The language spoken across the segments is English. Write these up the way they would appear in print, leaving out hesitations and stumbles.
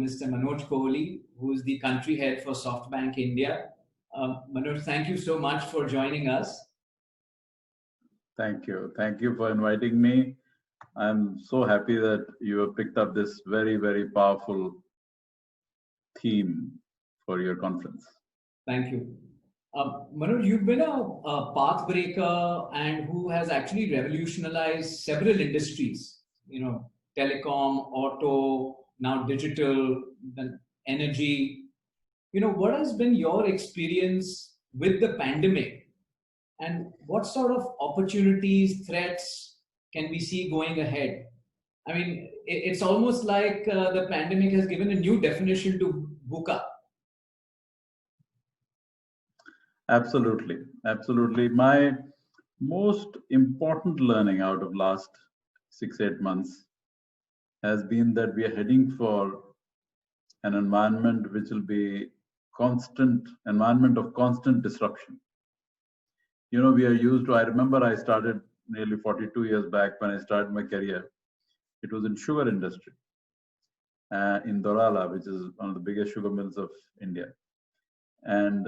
Mr. Manoj Kohli, who is the country head for SoftBank India. Manoj, thank you so much for joining us. Thank you. Thank you for inviting me. I'm so happy that you have picked up this very, very powerful theme for your conference. Thank you. Manoj, you've been a path breaker and who has actually revolutionized several industries, telecom, auto, now digital, then energy. What has been your experience with the pandemic and what sort of opportunities, threats can we see going ahead? I mean, it's almost like the pandemic has given a new definition to VUCA. Absolutely. Absolutely. My most important learning out of last 6-8 months has been that we are heading for an environment which will be environment of constant disruption. We are used to, I remember I started nearly 42 years back when I started my career. It was in sugar industry in Dorala, which is one of the biggest sugar mills of India. And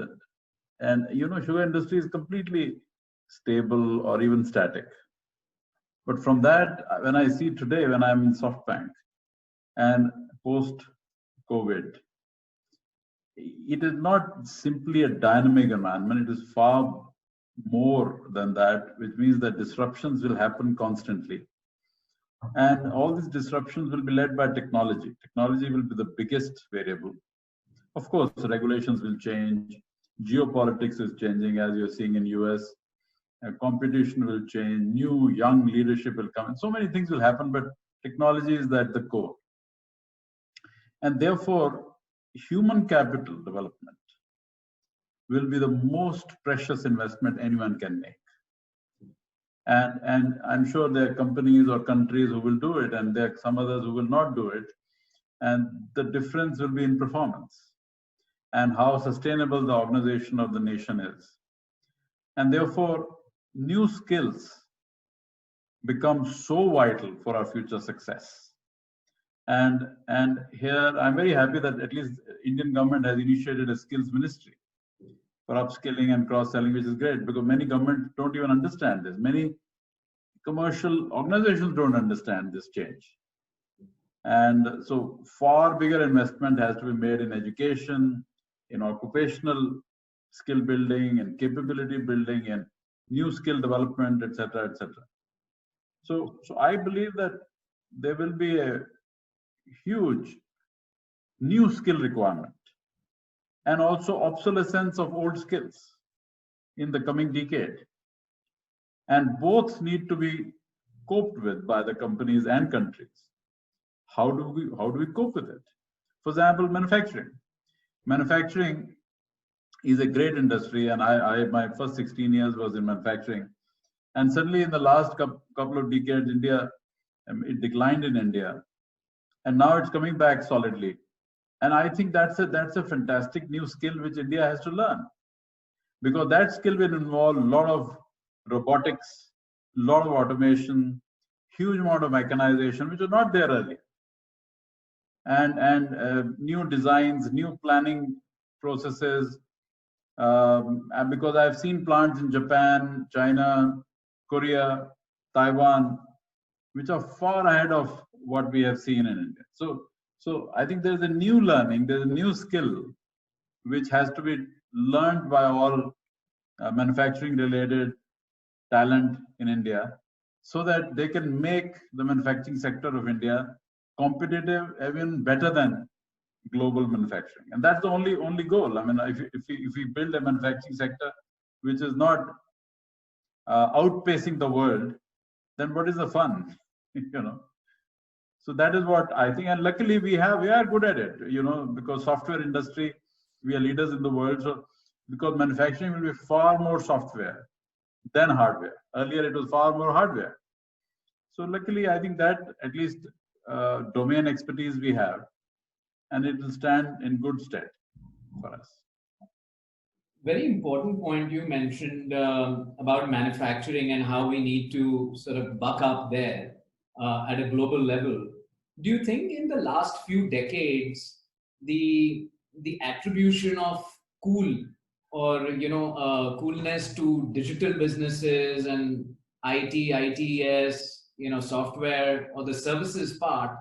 sugar industry is completely stable or even static. But from that, when I see today, when I'm in SoftBank and post-COVID, it is not simply a dynamic environment. It is far more than that, which means that disruptions will happen constantly. And all these disruptions will be led by technology. Technology will be the biggest variable. Of course, regulations will change. Geopolitics is changing, as you're seeing in US. Competition will change. New, young leadership will come. And so many things will happen, but technology is at the core. And therefore, human capital development will be the most precious investment anyone can make. And I'm sure there are companies or countries who will do it, and there are some others who will not do it. And the difference will be in performance and how sustainable the organization of the nation is. And therefore, new skills become so vital for our future success. And here, I'm very happy that at least Indian government has initiated a skills ministry for upskilling and cross-selling, which is great because many governments don't even understand this. Many commercial organizations don't understand this change. And so far bigger investment has to be made in education, in occupational skill building and capability building and new skill development, etc., etc. So I believe that there will be a huge new skill requirement and also obsolescence of old skills in the coming decade. And both need to be coped with by the companies and countries. How do we cope with it? For example, manufacturing. Manufacturing is a great industry, and my first 16 years was in manufacturing. And suddenly in the last couple of decades, it declined in India. And now it's coming back solidly. And I think that's a fantastic new skill which India has to learn. Because that skill will involve a lot of robotics, a lot of automation, huge amount of mechanization, which was not there earlier. And new designs, new planning processes. And because I've seen plants in Japan, China, Korea, Taiwan, which are far ahead of what we have seen in India. So I think there's a new learning, there's a new skill which has to be learned by all manufacturing related talent in India so that they can make the manufacturing sector of India competitive, even better than global manufacturing. And that's the only goal. I mean, if we build a manufacturing sector which is not outpacing the world, then what is the fun? So that is what I think, and luckily we are good at it, because software industry, we are leaders in the world. So because manufacturing will be far more software than hardware. Earlier it was far more hardware. So luckily I think that at least domain expertise we have, and it will stand in good stead for us. Very important point you mentioned about manufacturing and how we need to sort of buck up there at a global level. Do you think in the last few decades, the attribution of cool or coolness to digital businesses and ITES, software or the services part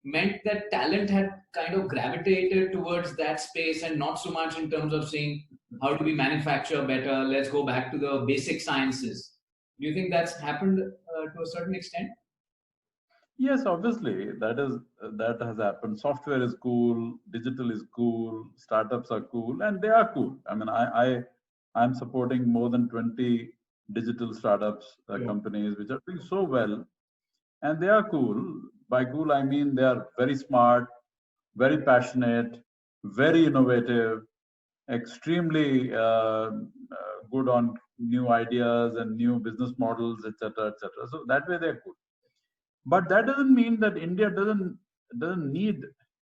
meant that talent had kind of gravitated towards that space and not so much in terms of saying how do we manufacture better, let's go back to the basic sciences. Do you think that's happened to a certain extent? Yes, obviously that has happened. Software is cool, digital is cool, startups are cool, and they are cool. I mean, I'm supporting more than 20 digital startups companies which are doing so well, and they are cool. By cool, I mean they are very smart, very passionate, very innovative, extremely good on new ideas and new business models, etc., etc. So that way they're cool. But that doesn't mean that India doesn't need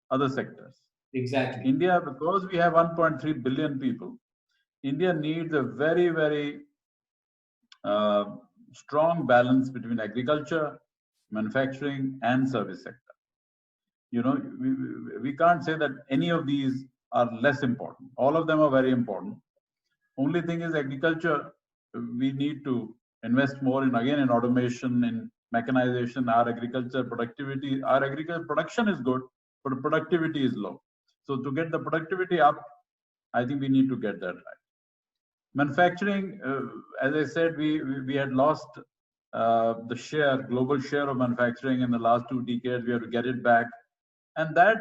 other sectors. Exactly. India, because we have 1.3 billion people, India needs a very, very strong balance between agriculture, manufacturing, and service sector. We can't say that any of these are less important. All of them are very important. Only thing is agriculture, we need to invest more in automation, in mechanization. Our agriculture production is good, but productivity is low. So to get the productivity up, I think we need to get that right. Manufacturing, as I said, we had lost the global share of manufacturing in the last 2 decades. We have to get it back, and that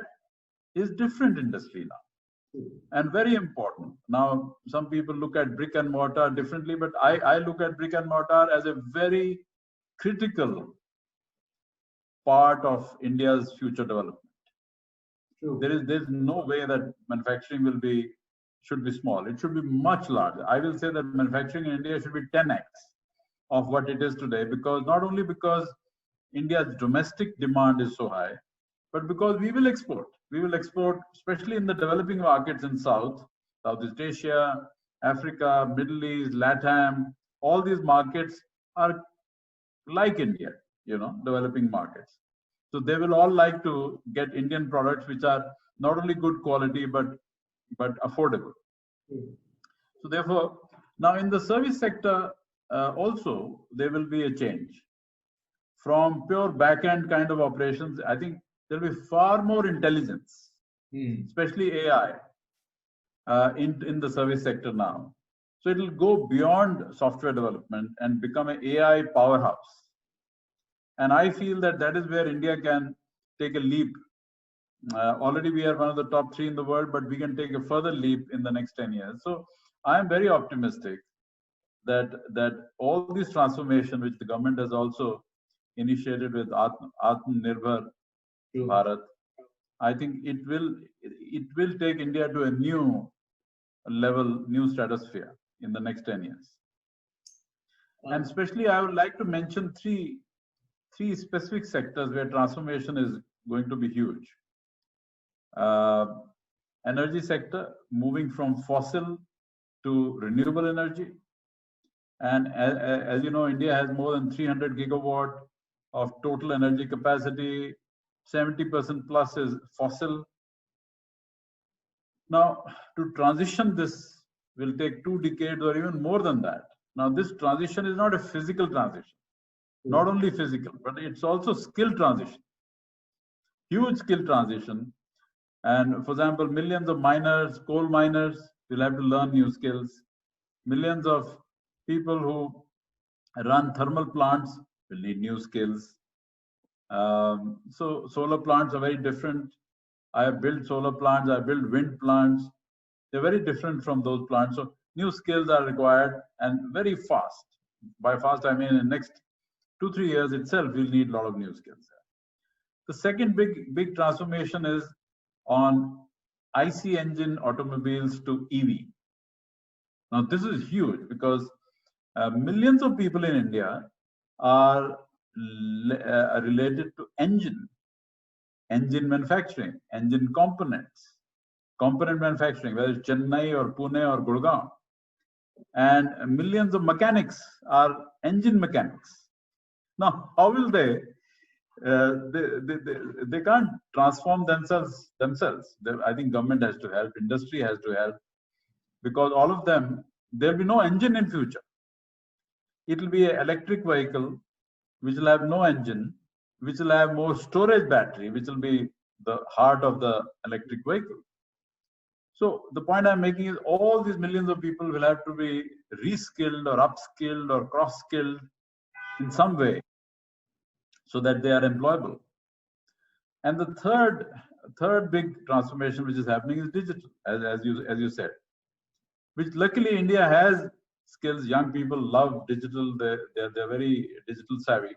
is different industry now, and very important. Now, some people look at brick and mortar differently, but I look at brick and mortar as a very critical part of India's future development. True. There's no way that manufacturing should be small. It should be much larger. I will say that manufacturing in India should be 10x of what it is today, because not only because India's domestic demand is so high, but because we will export. We will export, especially in the developing markets in Southeast Asia, Africa, Middle East, LATAM. All these markets are like India, developing markets. So they will all like to get Indian products which are not only good quality, but affordable. So therefore, now in the service sector, also there will be a change from pure back-end kind of operations. I think there will be far more intelligence, especially AI, in the service sector now. So it will go beyond software development and become an AI powerhouse. And I feel that is where India can take a leap. Already we are one of the top 3 in the world, but we can take a further leap in the next 10 years. So I am very optimistic that all this transformation, which the government has also initiated with Atmanirbhar Bharat, I think it will take India to a new level, new stratosphere in the next 10 years. And especially I would like to mention three specific sectors where transformation is going to be huge. Energy sector, moving from fossil to renewable energy. And as you know, India has more than 300 gigawatt of total energy capacity. 70% plus is fossil. Now, to transition this will take 2 decades or even more than that. Now, this transition is not a physical transition. Not only physical, but it's also skill transition. Huge skill transition. And for example, millions of miners, coal miners will have to learn new skills. Millions of people who run thermal plants will need new skills. So solar plants are very different. I have built solar plants, I built wind plants. They're very different from those plants. So new skills are required and very fast. By fast, I mean in the next 2-3 years itself, we'll need a lot of new skills. The second big transformation is on IC engine automobiles to EV. Now, this is huge because millions of people in India are related to engine manufacturing, engine component manufacturing, whether it's Chennai or Pune or Gurgaon. And millions of mechanics are engine mechanics. Now, how will they They can't transform themselves. I think government has to help, industry has to help, because all of them, there'll be no engine in future. It will be an electric vehicle which will have no engine, which will have more storage battery, which will be the heart of the electric vehicle. So the point I'm making is all these millions of people will have to be reskilled or upskilled or cross-skilled in some way so that they are employable. And the third big transformation which is happening is digital, as you said, which luckily India has skills. Young people love digital. They're very digital savvy.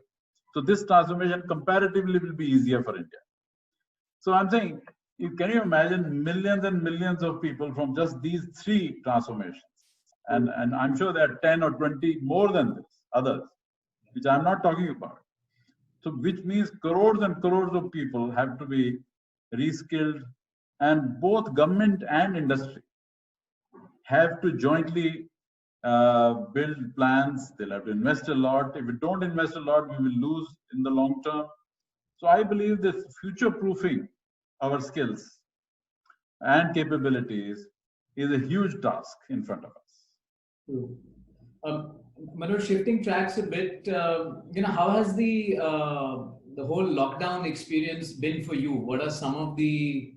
So this transformation comparatively will be easier for India. So I'm saying, can you imagine millions and millions of people from just these three transformations? And I'm sure there are 10 or 20 more than this, others, which I'm not talking about. So which means crores and crores of people have to be reskilled, and both government and industry have to jointly build plans. They'll have to invest a lot. If we don't invest a lot, we will lose in the long term. So I believe this future-proofing our skills and capabilities is a huge task in front of us. True. Manoj, shifting tracks a bit, how has the whole lockdown experience been for you? What are some of the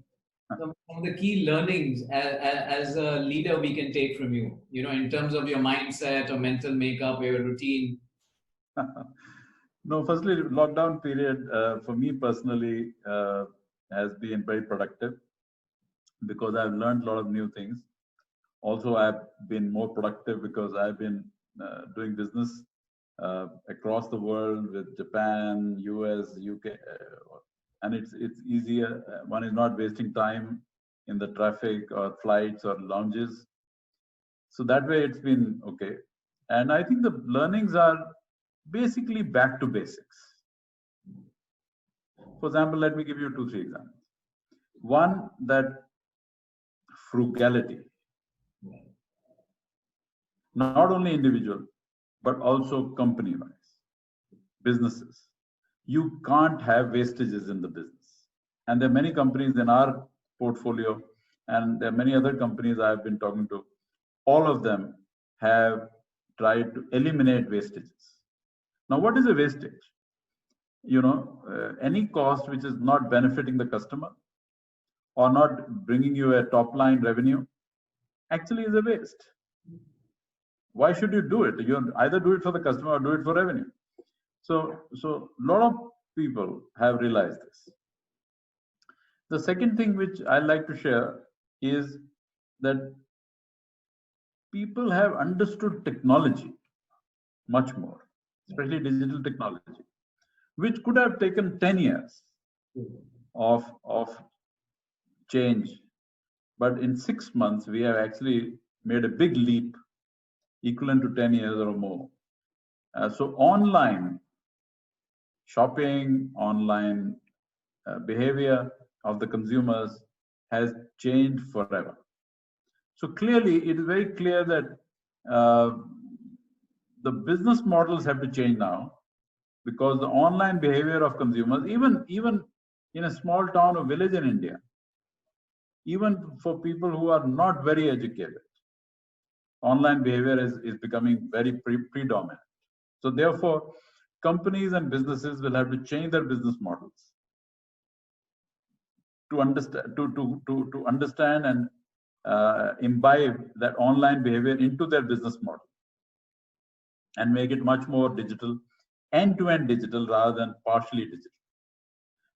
key learnings as a leader we can take from you? In terms of your mindset or mental makeup, or your routine. No, firstly, lockdown period for me personally has been very productive because I've learned a lot of new things. Also, I've been more productive because I've been doing business across the world with Japan, US, UK, and it's easier. One is not wasting time in the traffic or flights or lounges. So that way it's been okay. And I think the learnings are basically back to basics. For example, let me give you 2-3 examples. One, that frugality, not only individual, but also company-wise, businesses. You can't have wastages in the business. And there are many companies in our portfolio, and there are many other companies I've been talking to. All of them have tried to eliminate wastages. Now, what is a wastage? Any cost which is not benefiting the customer or not bringing you a top line revenue actually is a waste. Why should you do it? You either do it for the customer or do it for revenue. So a lot of people have realized this. The second thing which I like to share is that people have understood technology much more, especially digital technology, which could have taken 10 years of change. But in 6 months, we have actually made a big leap equivalent to 10 years or more. So online shopping, online behavior of the consumers has changed forever. So clearly, it is very clear that the business models have to change now, because the online behavior of consumers, even in a small town or village in India, even for people who are not very educated, online behavior is becoming very predominant. So therefore, companies and businesses will have to change their business models to understand and imbibe that online behavior into their business model and make it much more digital, end-to-end digital rather than partially digital.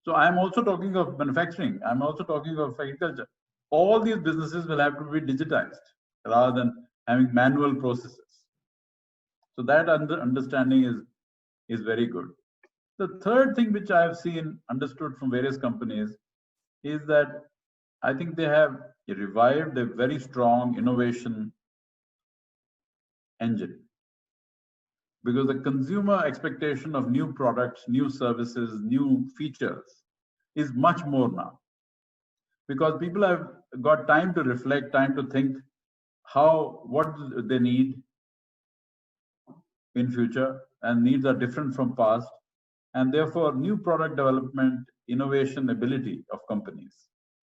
So I'm also talking of manufacturing. I'm also talking of agriculture. All these businesses will have to be digitized rather than having manual processes. So that understanding is very good. The third thing which I have seen, understood from various companies, is that I think they have revived a very strong innovation engine, because the consumer expectation of new products, new services, new features is much more now, because people have got time to reflect, time to think what they need in future, and needs are different from past, And therefore, new product development, innovation ability of companies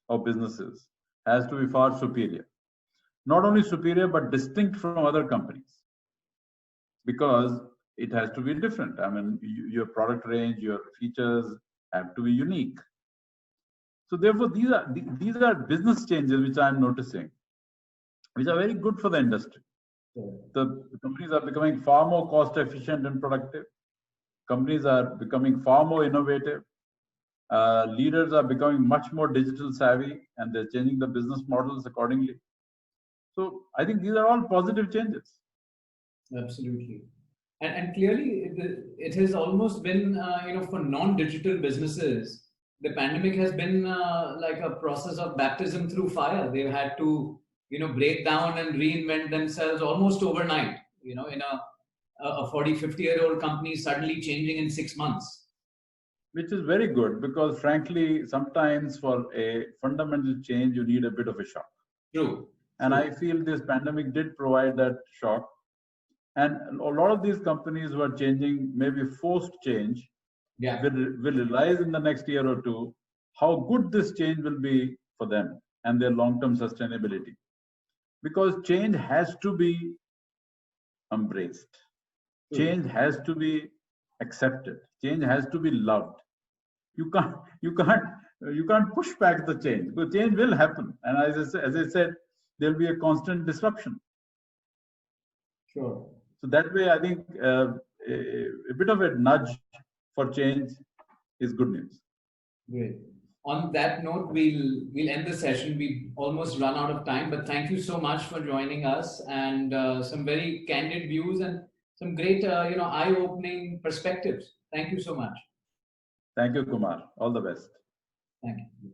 or businesses has to be far superior. Not only superior, but distinct from other companies, because it has to be different. I mean, your product range, your features have to be unique. So therefore, these are business changes which I'm noticing, which are very good for the industry. The companies are becoming far more cost efficient and productive. Companies are becoming far more innovative. Leaders are becoming much more digital savvy, and they're changing the business models accordingly. So I think these are all positive changes. Absolutely. And clearly, it has almost been, for non-digital businesses, the pandemic has been like a process of baptism through fire. They've had to, break down and reinvent themselves almost overnight, in a 40, 50-year-old company suddenly changing in 6 months. Which is very good, because frankly, sometimes for a fundamental change, you need a bit of a shock. True. And I feel this pandemic did provide that shock. And a lot of these companies who are changing, maybe forced change, will realize in the next year or two how good this change will be for them and their long-term sustainability. Because change has to be embraced. Change has to be accepted. Change has to be loved. You can't push back the change, because change will happen. And as I said, there'll be a constant disruption. Sure. So that way, I think a bit of a nudge for change is good news. Great. On that note, we'll end the session. We almost run out of time, but thank you so much for joining us, and some very candid views and some great, eye-opening perspectives. Thank you so much. Thank you, Kumar. All the best. Thank you.